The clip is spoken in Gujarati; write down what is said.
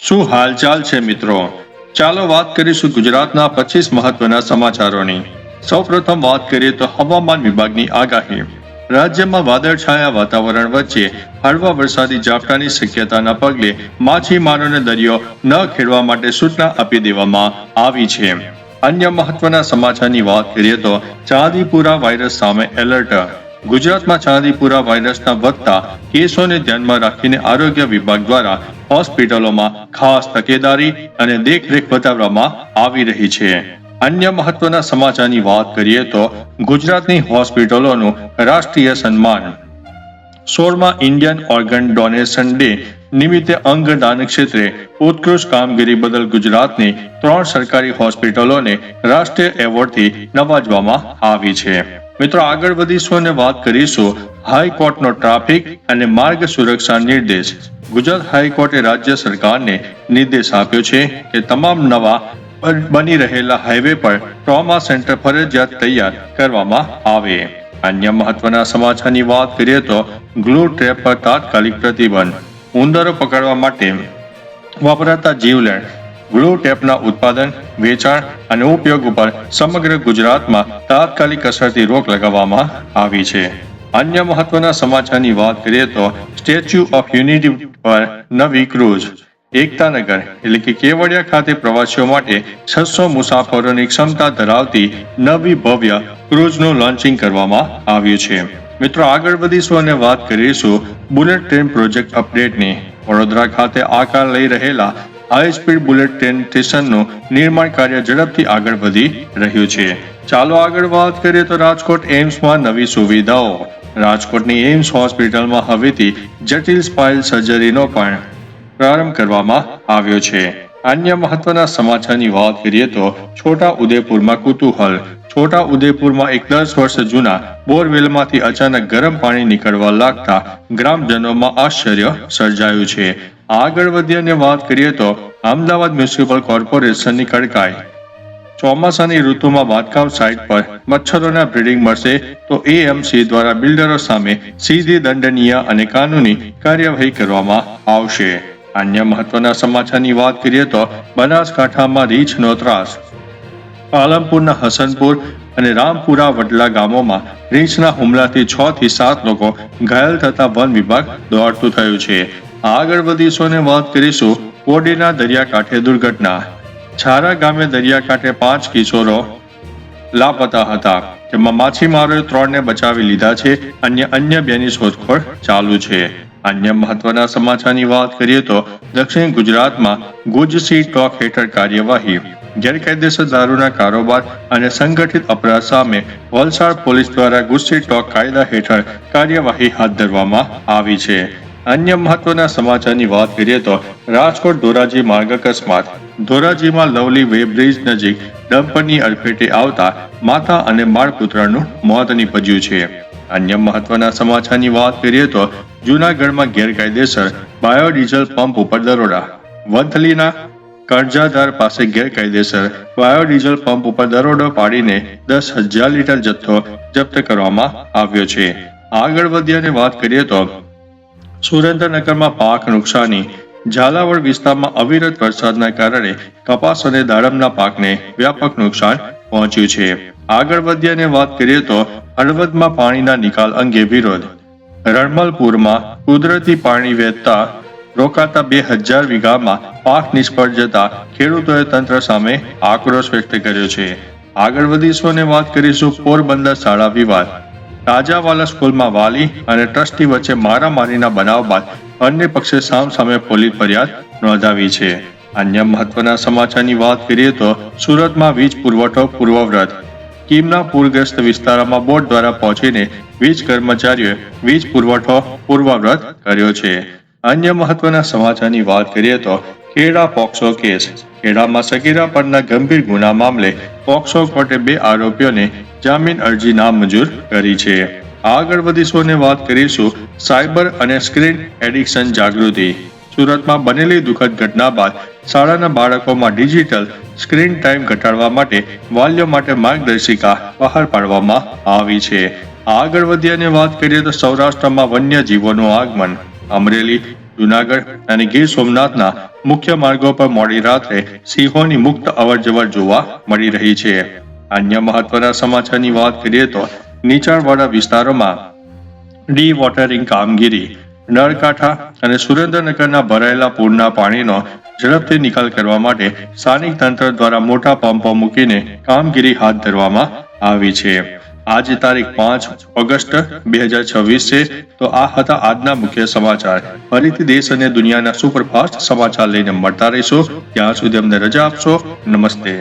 શું હાલચાલ છે મિત્રો? ચાલો વાત કરીશું ગુજરાતના 25 મહત્વના સમાચારોની. સૌપ્રથમ વાત કરીએ તો હવામાન વિભાગની આગાહી. રાજ્યમાં વાદળછાયા વાતાવરણ વચ્ચે હળવા વરસાદી ઝાપટાની શક્યતાના પગલે માછીમારોને દરિયો ન ખેડવા માટે સૂચના આપી દેવામાં આવી છે. અન્ય મહત્વના સમાચારની વાત કરીએ તો ચાંદીપુરા વાયરસ સામે એલર્ટ. ગુજરાતમાં ચાંદીપુરા વાયરસના વધતા કેસોને ધ્યાનમાં રાખીને આરોગ્ય વિભાગ દ્વારા હોસ્પિટલોમાં ખાસ તકેદારી અને દેખરેખ બતાવવામાં આવી રહી છે. અન્ય મહત્વના સમાચારની વાત કરીએ તો ગુજરાતની હોસ્પિટલોનું રાષ્ટ્રીય સન્માન. 16મા ઇન્ડિયન ઓર્ગન ડોનેશન ડે નિમિત્તે અંગદાન ક્ષેત્રે ઉત્કૃષ્ટ કામગીરી બદલ ગુજરાતની 3 સરકારી હોસ્પિટલોને રાષ્ટ્રીય એવોર્ડથી નવાજવામાં આવી છે. મિત્રો, આગળ વધીશું અને વાત કરીશું હાઈકોર્ટનો ટ્રાફિક અને માર્ગ સુરક્ષા નિર્દેશ. ગુજરાત હાઈકોર્ટે રાજ્ય સરકારને નિર્દેશ આપ્યો છે કે તમામ નવા બની રહેલા હાઈવે પર ટ્રોમા સેન્ટર ફરજિયાત તૈયાર કરવામાં આવે. અન્ય મહત્વના સમાચારની વાત કરીએ તો ગ્લુ ટ્રેપ પર તાત્કાલિક પ્રતિબંધ. ઉંદરો પકડવા માટે વપરાતા જીવલેણ ગ્લુ ટેપના ઉત્પાદન, વેચાણ અને ઉપયોગ ઉપર સમગ્ર ગુજરાતમાં તાત્કાલિક અસરથી રોક લગાવવામાં આવી છે. અન્ય મહત્વના સમાચારની વાત કરીએ તો સ્ટેચ્યુ ઓફ યુનિટી પર નવી ક્રૂઝ. એકતાનગર એટલે કે કેવડિયા ખાતે પ્રવાસીઓ માટે 600 મુસાફરોની ક્ષમતા ધરાવતી નવી ભવ્ય ક્રૂઝનું લોન્ચિંગ કરવામાં આવ્યું છે. મિત્રો, આગળ વધીશું અને વાત કરીશું બુલેટ ટ્રેન પ્રોજેક્ટ અપડેટની. વડોદરા ખાતે આકાર લઈ રહેલા હાઈ સ્પીડ બુલેટ ટ્રેન સ્ટેશનનું નિર્માણ કાર્ય ઝડપથી આગળ વધી રહ્યું છે. ચાલો આગળ વાત કરીએ તો રાજકોટ એમ્સમાં નવી સુવિધાઓ. રાજકોટની એમ્સ હોસ્પિટલમાં હવેથી જટિલ સ્પાઇન સર્જરીનો પણ પ્રારંભ કરવામાં આવ્યો છે. અન્ય મહત્વના સમાચારની વાત કરીએ તો છોટા ઉદેપુરમાં કુતૂહલ. છોટા ઉદેપુરમાં એક 10 વર્ષ જૂના બોરવેલમાંથી અચાનક ગરમ પાણી નીકળવા લાગતા ગ્રામજનોમાં આશ્ચર્ય સર્જાયું છે. આગળ વધી અને વાત કરીએ તો અમદાવાદ મ્યુનિસિપલ કોર્પોરેશનની કડકાઈ. ચોમાસાની ઋતુમાં બાંધકામ સાઇટ પર મચ્છરોના બ્રીડિંગ મળશે તો એએમસી દ્વારા બિલ્ડરો સામે સીધી દંડનીય અને કાનૂની કાર્યવાહી કરવામાં આવશે. અન્ય મહત્વના સમાચારની વાત કરીએ તો બનાસકાંઠામાં રીંછનો ત્રાસ. પાલનપુરના હસનપુર અને રામપુરા વડલા ગામોમાં રીંછના હુમલાથી 6 થી 7 લોકો ઘાયલ થતા વન વિભાગ દોડતું થયું છે. આગળ વધીશું અને વાત કરીશું કોડીના દરિયાકાંઠે દુર્ઘટના. છારા ગામે દરિયાકાંઠે 5 કિશોરો લાપતા હતા, જેમાં માછીમારોએ 3 ને બચાવી લીધા છે. અન્ય 2ની શોધખોળ ચાલુ છે. અન્ય મહત્વના સમાચારની વાત કરીએ તો દક્ષિણ ગુજરાતમાં ગુજસી ટોક હેઠળ કાર્યવાહી. ગેરકાયદેસર દારૂના કારોબાર અને સંગઠિત અપરાધ સામે વલસાડ પોલીસ દ્વારા ગુજસી ટોક કાયદા હેઠળ કાર્યવાહી હાથ ધરવામાં આવી છે. અન્ય મહત્વના સમાચારની વાત કરીએ તો રાજકોટ ધોરાજી માર્ગ અકસ્માત. ધોરાજીમાં લવલી વેબ્રિજ નજીક ડમ્પરની અડફેટે આવતા માતા અને બાળપુત્રનું મોત નીપજ્યું છે. અન્ય મહત્વના સમાચારની વાત કરીએ તો જૂનાગઢમાં ગેરકાયદેસર બાયોડીઝલ પંપ ઉપર દરોડા. વંથલીના કરજાદાર પાસે ગેરકાયદેસર બાયોડીઝલ પંપ ઉપર દરોડો પાડીને 10,000 લીટર જથ્થો જપ્ત કરવામાં આવ્યો છે. આગળ વધી અને વાત કરીએ તો સુરેન્દ્રનગરમાં પાક નુકસાની. ઝાલાવાડ વિસ્તારમાં અવિરત વરસાદના કારણે કપાસ અને દાડમના પાકને વ્યાપક નુકસાન પહોંચ્યું છે. આગળ વધી અને વાત કરીએ તો હળવદમાં પાણીના નિકાલ અંગે વિરોધ. રણમલપુરમાં કુદરતી પાણી વહેતા રોકાતા 2000 વીઘામાં પાક નિષ્ફળ જતા ખેડૂતોએ તંત્ર સામે આક્રોશ વ્યક્ત કર્યો છે. આગળ વધીશું અને વાત કરીશું પોરબંદર શાળા વિવાદ. રાજાવાલા સ્કૂલમાં વાલી અને ટ્રસ્ટી વચ્ચે મારામારીના બનાવ બાદ બંને પક્ષે સામસામે પોલીસ ફરિયાદ નોંધાવી છે. અન્ય મહત્વના સમાચારની વાત કરીએ તો સુરતમાં વીજ પુરવઠો પૂર્વવ્રત. કીમના પૂરગ્રસ્ત વિસ્તારોમાં બોટ દ્વારા પહોંચીને વીજ કર્મચારીઓએ વીજ પુરવઠો પૂર્વવ્રત કર્યો છે. અન્ય મહત્વના સમાચારની વાત કરીએ તો ખેડા પોક્સો કેસ. ખેડામાં સગીરા પરના ગંભીર ગુના મામલે પોક્સો કોર્ટે 2 આરોપીઓને જામીન અરજી નામંજૂર કરી છે. આગળ વધીશું અને વાત કરીશું સાયબર અને સ્ક્રીન એડિક્શન જાગૃતિ. સુરતમાં બનેલી દુઃખદ ઘટના બાદ શાળાના બાળકોમાં ડિજિટલ સ્ક્રીન ટાઈમ ઘટાડવા માટે વાલીઓ માટે માર્ગદર્શિકા બહાર પાડવામાં આવી છે. આગળ વધી અને વાત કરીએ તો સૌરાષ્ટ્રમાં વન્યજીવોનું આગમન. અમરેલી, જુનાગઢ અને ગીર સોમનાથના મુખ્ય માર્ગો પર મોડી રાત્રે સિંહોની મુક્ત અવરજવર જોવા મળી રહી છે. અન્ય મહત્વના સમાચારની વાત કરીએ તો નીચાણવાળા વિસ્તારોમાં ડી વોટરિંગ કામગીરી, નળકાંઠા અને સુરેન્દ્રનગરના ભરાયેલા પૂરના પાણીનો ઝડપથી નિકાલ કરવા માટે સ્થાનિક તંત્ર દ્વારા મોટા પંપો મૂકીને કામગીરી હાથ ધરવામાં આવી છે. આજે તારીખ 5 ઓગસ્ટ 2026 છે. તો આ હતા આજના મુખ્ય સમાચાર. ફરીથી દેશ અને દુનિયાના સુપરફાસ્ટ સમાચાર લઈને મળતા રહીશું. ત્યાં સુધી અમને રજા આપશો. નમસ્તે.